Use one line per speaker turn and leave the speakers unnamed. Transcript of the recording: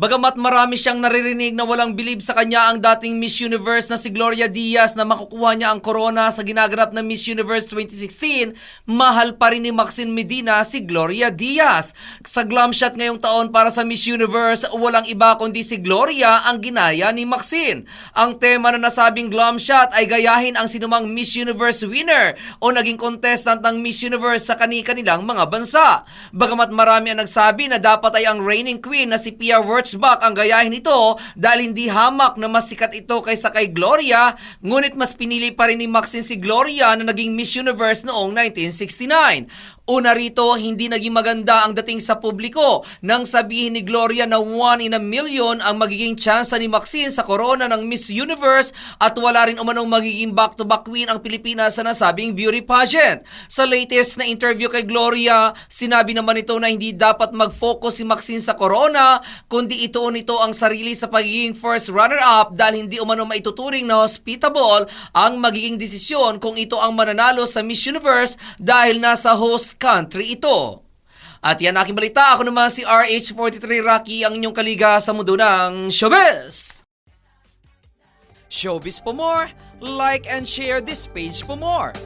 Bagamat marami siyang naririnig na walang bilib sa kanya ang dating Miss Universe na si Gloria Diaz na makukuha niya ang corona sa ginaganap na Miss Universe 2016, mahal pa rin ni Maxine Medina si Gloria Diaz. Sa glam shot ngayong taon para sa Miss Universe, walang iba kundi si Gloria ang ginaya ni Maxine. Ang tema na nasabing glam shot ay gayahin ang sinumang Miss Universe winner o naging contestant ng Miss Universe sa kani-kanilang mga bansa. Bagamat marami ang nagsabi na dapat ay ang reigning queen na si Pia Wurtzbach ang gayahin ito dahil hindi hamak na mas sikat ito kaysa kay Gloria, ngunit mas pinili pa rin ni Maxine si Gloria na naging Miss Universe noong 1969. Una rito, hindi naging maganda ang dating sa publiko nang sabihin ni Gloria na 1 in a million ang magiging tsansa ni Maxine sa corona ng Miss Universe at wala rin umanong magiging back-to-back queen ang Pilipinas sa nasabing beauty pageant. Sa latest na interview kay Gloria, sinabi naman ito na hindi dapat mag-focus si Maxine sa corona, kundi ituon ito ang sarili sa pagiging first runner-up dahil hindi umano maituturing na hospitable ang magiging desisyon kung ito ang mananalo sa Miss Universe dahil nasa host country ito. At yan aking balita. Ako naman si RH43 Rocky, ang inyong kaliga sa mundo ng showbiz. Showbiz for more, like and share this page for more.